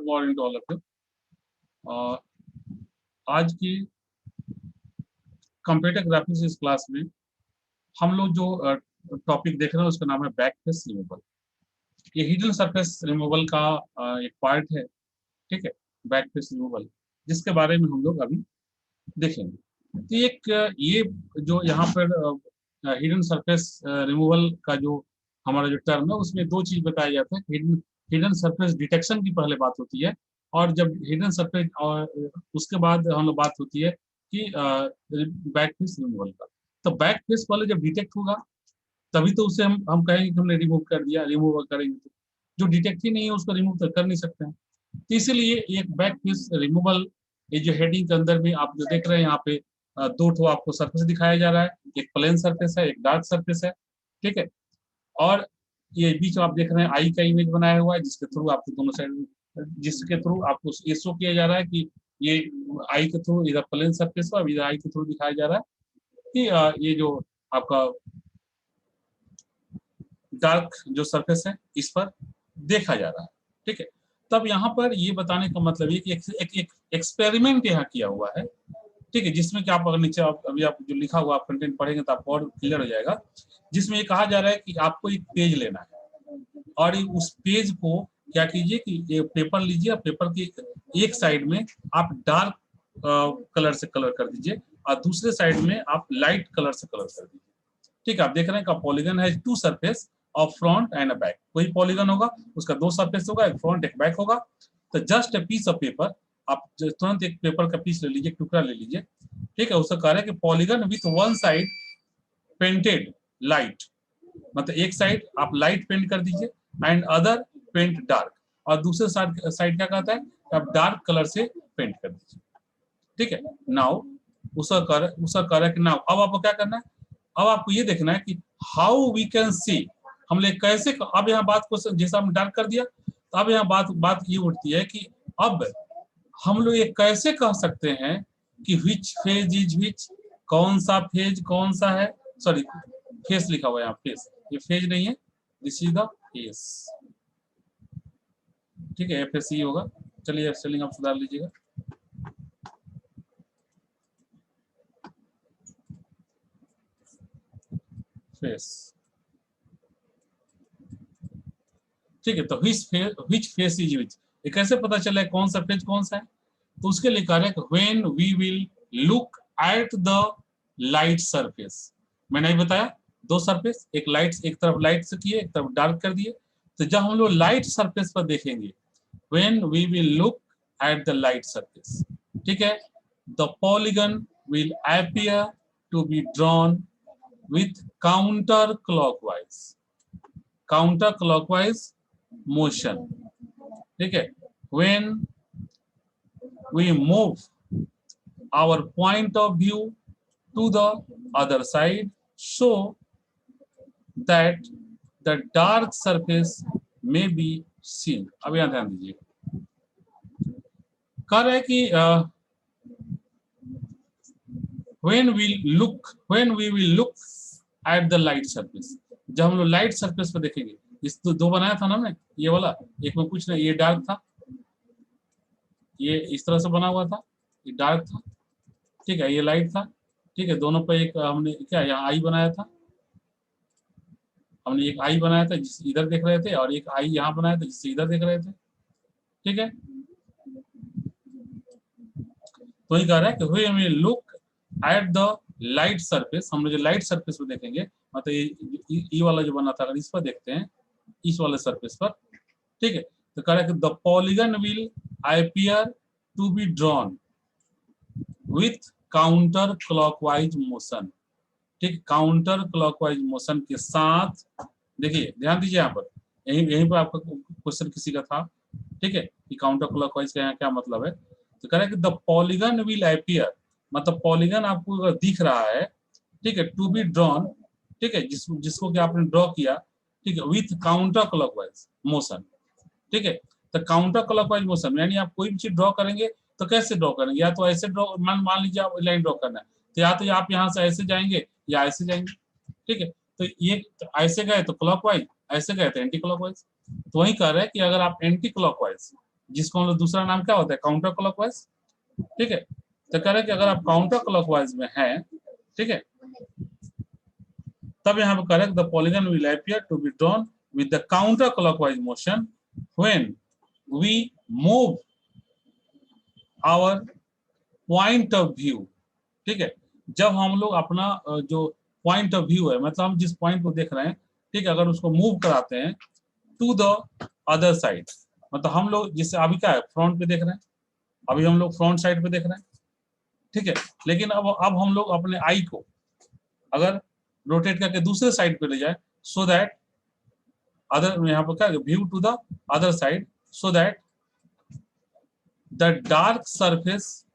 Morning to all of you. आज की computer graphics इस क्लास में हम लोग जो टॉपिक देख रहे हैं उसका नाम है बैक फेस रिमूवल। ये हिडन सरफेस रिमूवल का एक पार्ट है, ठीक है, बैक फेस रिमूवल, जिसके बारे में हम लोग अभी देखेंगे। तो एक ये जो यहाँ पर हिडन सरफेस रिमूवल का जो हमारा जो टर्म है उसमें दो चीज बताया जाता है। हिडन सरफेस डिटेक्शन की पहले बात होती है, और जब हिडन सरफेस और उसके बाद हम लोग बात होती है कि बैक फेस रिमूवल का। तो बैक फेस पहले जब डिटेक्ट होगा तभी तो उसे हम कहेंगे कि हमने रिमूव कर दिया। रिमूव करेंगे तो जो डिटेक्ट ही नहीं है उसको रिमूव तो कर नहीं सकते हैं। तो इसीलिए एक बैक फेस रिमूवल, ये जो हेडिंग के अंदर में आप जो देख रहे हैं यहाँ पे दो ठो आपको सरफेस दिखाया जा रहा है। एक प्लेन सरफेस है, एक डार्क सरफेस है, ठीक है। और ये बीच में आप देख रहे हैं आई का इमेज बनाया हुआ है, जिसके थ्रू आपको दोनों साइड, जिसके थ्रू आपको ये शो किया जा रहा है कि ये आई के थ्रू इधर प्लेन सरफेस है, इधर आई के थ्रू दिखाया जा रहा है कि ये जो आपका डार्क जो सरफेस है इस पर देखा जा रहा है, ठीक है। तब यहाँ पर ये बताने का मतलब ये कि एक एक्सपेरिमेंट यहाँ किया हुआ है, ठीक है, जिसमें कि आप अगर नीचे अभी आप जो लिखा हुआ आप कंटेंट पढ़ेंगे तो आपको और क्लियर हो जाएगा। जिसमें ये कहा जा रहा है कि आपको एक पेज लेना है और उस पेज को क्या कीजिए कि ये पेपर लीजिए और पेपर की एक साइड में आप डार्क कलर से कलर कर दीजिए और दूसरे साइड में आप लाइट कलर से कलर कर दीजिए, ठीक है। आप देख रहे हैं कि पॉलीगन है two surface of front and a back. कोई पॉलीगन होगा उसका दो सरफेस होगा, एक फ्रंट एक बैक होगा। तो just a piece of paper, आप तुरंत एक पेपर का पीस ले लीजिए, टुकड़ा ले लीजिए, ठीक है। उसका कह रहा है कि polygon with one side painted light, मतलब एक साइड आप लाइट पेंट कर दीजिए एंड अदर पेंट डार्क, और दूसरे साइड क्या कहता है आप डार्क कलर से पेंट कर दीजिए, ठीक है। नाउ उसका कह रहा है कि नाउ अब आपको क्या करना है, अब आपको ये देखना है कि हाउ वी कैन सी, हम लोग कैसे, अब यहाँ बात को जैसा हमने डार्क कर दिया तो अब यहाँ बात ये उठती है कि अब हम लोग ये कैसे कह सकते हैं कि विच फेज इज विच, कौन सा फेज कौन सा है। सॉरी, फेस लिखा हुआ है यहाँ, फेस, ये फेज नहीं है, दिस इज द फेस, ठीक है, FSE होगा। चलिए स्पेलिंग आप सुधार लीजिएगा। फेस, ठीक है। तो विच फेस इज विच, ये कैसे पता चला है कौन सा फेज कौन सा है। तो उसके लिए कह रहे हैं when we will look at the light surface. मैंने ही बताया दो सरफेस, एक लाइट, एक तरफ लाइट से किए एक तरफ डार्क कर दिए। तो जब हम लोग लाइट सरफेस पर देखेंगे, when we will look at the light surface, ठीक है, the polygon will appear to be drawn with counter clockwise motion, ठीक है। When we move our point of view to the other side so that the dark surface may be seen। अब यहाँ ध्यान दीजिए, कह रहा है कि when we will look at the light surface, जब हम लोग लाइट सरफेस पर देखेंगे, इस दो बनाया था ना हमने, ये वाला, एक में कुछ नहीं, ये डार्क था, ये इस तरह से बना हुआ था, ये डार्क था, ठीक है, ये लाइट था, ठीक है। दोनों पे एक हमने क्या यहाँ आई बनाया था, हमने एक आई बनाया था जिस इधर देख रहे थे, और एक आई यहाँ बनाया था जिससे इधर देख रहे थे, ठीक है। तो ये कह रहा है कि वे में look at the light surface, हम लोग जो लाइट सरफेस पर देखेंगे, मतलब ये वाला जो बना था अगर इस पर देखते हैं, इस वाले सरफेस पर, ठीक है। तो कह रहा है कि the polygon will appear to be drawn with counter clockwise motion, ठीक, काउंटर क्लॉकवाइज मोशन के साथ। देखिए ध्यान दीजिए यहाँ पर, यहीं पर आपका क्वेश्चन किसी का था, ठीक है, कि काउंटर क्लॉकवाइज का यहाँ क्या मतलब है। तो कह रहा है कि द पॉलीगन विल अपीयर, मतलब पॉलीगन आपको अगर दिख रहा है, ठीक है, टू बी ड्रॉन, ठीक है, जिसको कि आपने ड्रॉ किया, ठीक है, विथ काउंटर क्लॉकवाइज मोशन, ठीक है। तो काउंटर क्लॉकवाइज मोशन यानी आप कोई भी चीज ड्रॉ करेंगे तो कैसे ड्रॉ करेंगे, या तो ऐसे ड्रॉ, मान लीजिए आप लाइन ड्रॉ करना है, तो या तो आप यहाँ से ऐसे जाएंगे या ऐसे जाएंगे, ठीक है। तो ये तो ऐसे गए तो क्लॉकवाइज, ऐसे गए तो एंटी क्लॉकवाइज। तो वही कह रहे हैं कि अगर आप एंटी क्लॉकवाइज जिसको हम लोग दूसरा नाम क्या होता है, काउंटर क्लॉकवाइज। ठीक है, तो कह रहे हैं कि अगर आप काउंटर क्लॉकवाइज में हैं, ठीक है, तब यहाँ पे correct the polygon will appear to be drawn with the counter clockwise motion when we move our point of view. ठीक है, जब हम लोग अपना जो पॉइंट ऑफ व्यू है, मतलब हम जिस पॉइंट को देख रहे हैं, ठीक है, अगर उसको मूव कराते हैं टू द अदर साइड, मतलब हम लोग जिससे अभी क्या है, फ्रंट पे देख रहे हैं, अभी हम लोग फ्रंट साइड पे देख रहे हैं, ठीक है, लेकिन अब हम लोग अपने आई को अगर रोटेट करके दूसरे साइड पे ले जाए, सो दैट अदर, यहाँ पर क्या, view to the other side, so that the dark surface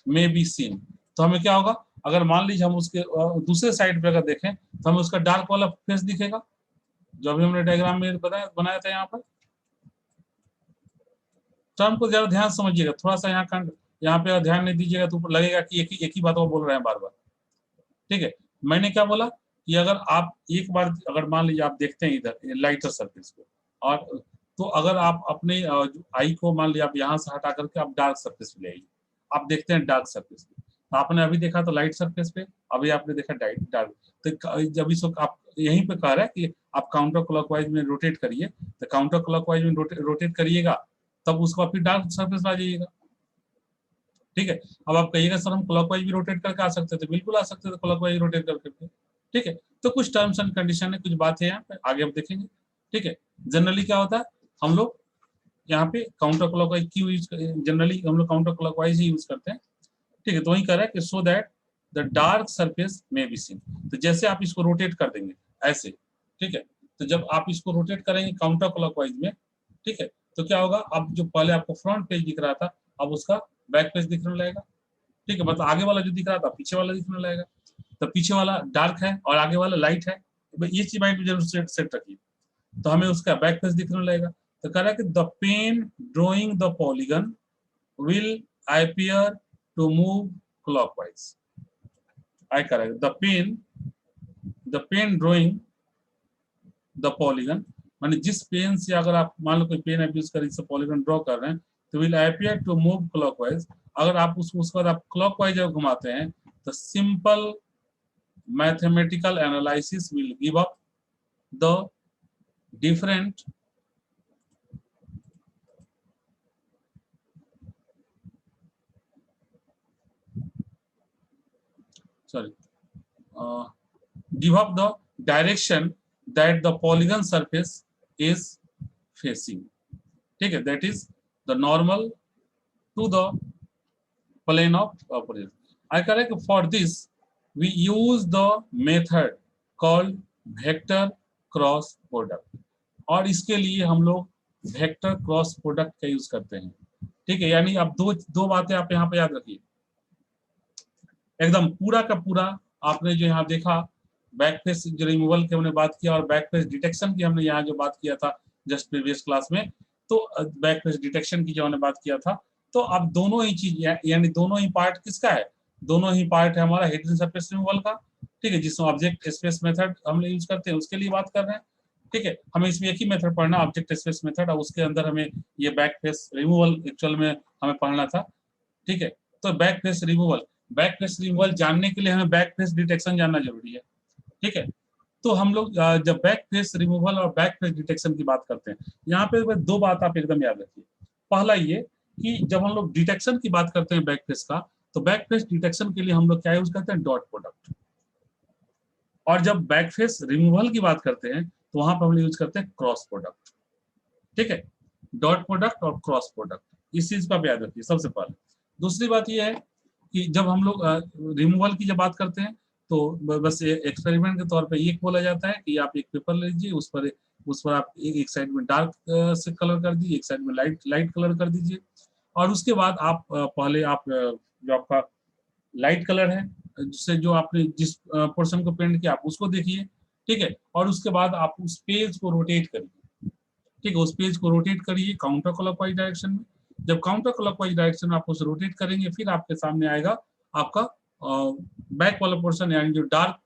may be seen. तो हमें क्या होगा, अगर मान लीजिए हम उसके दूसरे साइड पे अगर देखें तो हमें उसका डार्क वाला फेस दिखेगा, जो अभी हमने डायग्राम में बनाया था यहाँ पर। तो हमको जरा ध्यान समझिएगा, थोड़ा सा यहाँ पे ध्यान नहीं दीजिएगा तो लगेगा कि एक ही बात वो बोल रहे हैं बार बार। ठीक है, मैंने क्या बोला कि अगर आप एक बार अगर मान लीजिए आप देखते हैं इधर लाइटर सरफेस को, और तो अगर आप अपने आई को मान लीजिए आप यहाँ से हटा करके आप डार्क सरफेस पे ले आइए, आप देखते हैं डार्क सरफेस पे, तो आपने अभी देखा तो लाइट सरफेस पे, अभी आपने देखा डार्क। तो जब इसको आप यहीं पे कह रहा है कि आप काउंटर क्लॉकवाइज में रोटेट करिए, तो काउंटर क्लॉकवाइज में रोटेट करिएगा, तब उसको फिर डार्क सरफेस आ जाइएगा। ठीक है, अब आप कहिएगा सर हम क्लॉकवाइज भी रोटेट करके आ सकते थे, बिल्कुल आ सकते थे क्लॉकवाइज रोटेट करके। ठीक है, तो कुछ टर्म्स एंड कंडीशन है, कुछ बात है यहाँ पे, आगे हम देखेंगे। ठीक है, जनरली क्या होता है, हम लोग यहाँ पे काउंटर क्लॉकवाइज क्यों यूज, जनरली हम लोग काउंटर क्लॉकवाइज ही यूज करते हैं। ठीक है, तो वही कह रहा है कि सो that the dark surface may be seen. तो जैसे आप इसको रोटेट कर देंगे ऐसे, ठीक है, तो जब आप इसको रोटेट करेंगे काउंटर क्लॉकवाइज में, ठीक है, तो क्या होगा, अब जो पहले आपको फ्रंट पेज दिख रहा था, अब उसका बैक पेज दिखने लगेगा। ठीक है, मतलब आगे वाला जो दिख रहा था पीछे वाला दिखने लगेगा, तो पीछे वाला डार्क है और आगे वाला लाइट है, ये चीज माइंड में जरूर सेट रखिए। तो हमें उसका बैक पेज दिखने लगेगा। तो कह रहा है कि the pen drawing the polygon will appear to move clockwise. I correct the pen drawing the polygon, माने जिस पेन से अगर आप मान लो कोई पेन आप यूज कर इससे पॉलीगन ड्रॉ कर रहे हैं, तो will appear to move clockwise. अगर आप उसको आप क्लॉकवाइज जब घुमाते हैं, तो simple mathematical analysis will give up the different give up the direction that the polygon surface is facing. ठीक है, that is the normal to the plane of opposite. I correct, for this we use the method called vector cross product, और इसके लिए हम लोग vector cross product का use करते हैं। ठीक है, यानी अब दो बातें आप यहाँ पे याद रखिए, एकदम पूरा का पूरा आपने जो यहाँ देखा, बैक फेस जो रिमूवल की हमने बात किया और बैक फेस डिटेक्शन की हमने यहाँ जो बात किया था जस्ट प्रीवियस क्लास में, तो बैक फेस डिटेक्शन की जो हमने बात किया था, तो अब दोनों ही चीज यानी दोनों ही पार्ट किसका है, दोनों ही पार्ट है हमारा हिडन सरफेस रिमूवल का। ठीक है, जिसमें ऑब्जेक्ट स्पेस मेथड हम यूज करते हैं उसके लिए बात कर रहे हैं। ठीक है, हमें इसमें एक ही मेथड पढ़ना, ऑब्जेक्ट स्पेस मेथड, और उसके अंदर हमें ये बैक फेस रिमूवल एक्चुअल में हमें पढ़ना था। ठीक है, तो बैक फेस रिमूवल जानने के लिए हमें बैक फेस डिटेक्शन जानना जरूरी है। ठीक है, तो हम लोग जब बैक फेस रिमूवल और बैक फेस डिटेक्शन की बात करते हैं, यहाँ पे दो बात आप एकदम याद रखिए। पहला ये कि जब हम लोग डिटेक्शन की बात करते हैं बैक फेस का, तो बैक फेस डिटेक्शन के लिए हम लोग क्या यूज करते हैं, डॉट प्रोडक्ट। और जब बैक फेस रिमूवल की बात करते हैं तो वहां पर हम यूज करते हैं क्रॉस प्रोडक्ट। ठीक है, डॉट प्रोडक्ट और क्रॉस प्रोडक्ट, इस चीज का याद रखिए सबसे पहले। दूसरी बात यह है कि जब हम लोग रिमूवल की जब बात करते हैं, तो बस एक्सपेरिमेंट के तौर पे ये बोला जाता है कि आप एक पेपर लीजिए, उस पर आप एक साइड में डार्क से कलर कर दीजिए, एक साइड में लाइट कलर कर दीजिए, और उसके बाद आप पहले आप जो आपका लाइट कलर है जिससे जो आपने जिस पोर्शन को पेंट किया आप उसको देखिए। ठीक है, और उसके बाद आप उस पेज को रोटेट करिए। ठीक है, उस पेज को रोटेट करिए काउंटर क्लॉकवाइज डायरेक्शन में। जब काउंटर क्लॉकवाइज डायरेक्शन में आप उसे रोटेट करेंगे, फिर आपके सामने आएगा आपका बैक वाला पोर्शन, यानी जो डार्क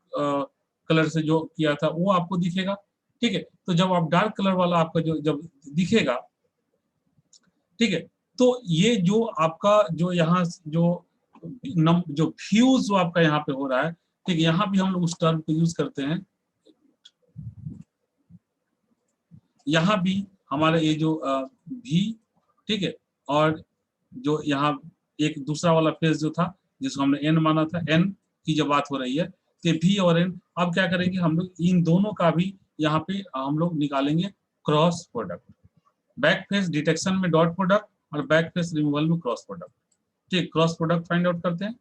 कलर से जो किया था वो आपको दिखेगा। ठीक है, तो जब आप डार्क कलर वाला आपका जो जब दिखेगा, ठीक है। तो ये जो आपका जो यहाँ जो व्यूज जो आपका यहाँ पे हो रहा है, ठीक है, यहाँ भी हम लोग उस टर्म को यूज करते हैं। यहाँ भी हमारा ये जो भी, ठीक है, और जो यहाँ एक दूसरा वाला फेज जो था जिसको हमने एन माना था, एन की जो बात हो रही है, तो भी और एन, अब क्या करेंगे हम लोग इन दोनों का भी यहाँ पे हम लोग निकालेंगे cross product. Back face detection में डॉट प्रोडक्ट और बैक फेस रिमूवल में क्रॉस प्रोडक्ट। ठीक, क्रॉस प्रोडक्ट फाइंड आउट करते हैं,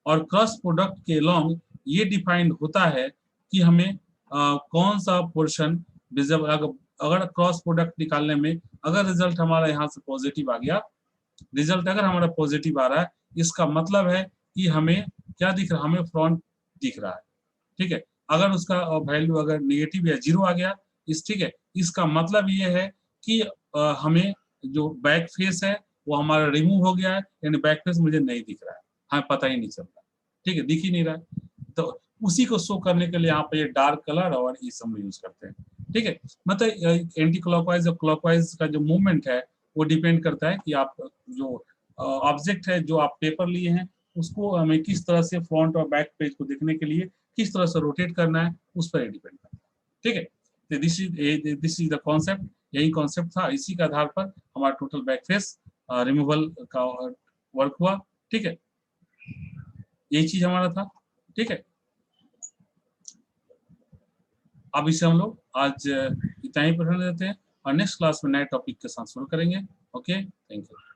और क्रॉस प्रोडक्ट के लॉन्ग ये डिफाइंड होता है कि हमें कौन सा पोर्शन विजिबल, अगर क्रॉस प्रोडक्ट निकालने में अगर रिजल्ट हमारा यहाँ से पॉजिटिव आ गया, रिजल्ट अगर हमारा पॉजिटिव आ रहा है, इसका मतलब है कि हमें क्या दिख रहा है, हमें फ्रंट दिख रहा है। ठीक है, अगर उसका वैल्यू अगर नेगेटिव या जीरो आ गया, ठीक है, इसका मतलब ये है कि हमें जो बैक फेस है वो हमारा रिमूव हो गया है, यानी बैक फेस मुझे नहीं दिख रहा है, हमें पता ही नहीं चल रहा। ठीक है, दिख ही नहीं रहा है, तो उसी को शो करने के लिए यहाँ पे ये डार्क कलर और ये सब यूज करते हैं। ठीक है, मतलब एंटी क्लॉकवाइज और क्लॉकवाइज का जो मूवमेंट है वो डिपेंड करता है कि आप जो ऑब्जेक्ट है जो आप पेपर लिए हैं उसको हमें किस तरह से फ्रंट और बैक पेज को देखने के लिए किस तरह से रोटेट करना है, उस पर डिपेंड करता है। ठीक है, तो दिस इज द कॉन्सेप्ट, यही कॉन्सेप्ट था, इसी के आधार पर हमारा टोटल बैक फेस रिमूवल का वर्क हुआ। ठीक है, यही चीज हमारा था। ठीक है, अब इसे हम लोग आज इतना ही पढ़ने देते हैं और नेक्स्ट क्लास में नए टॉपिक के साथ शुरू करेंगे। Okay, thank you.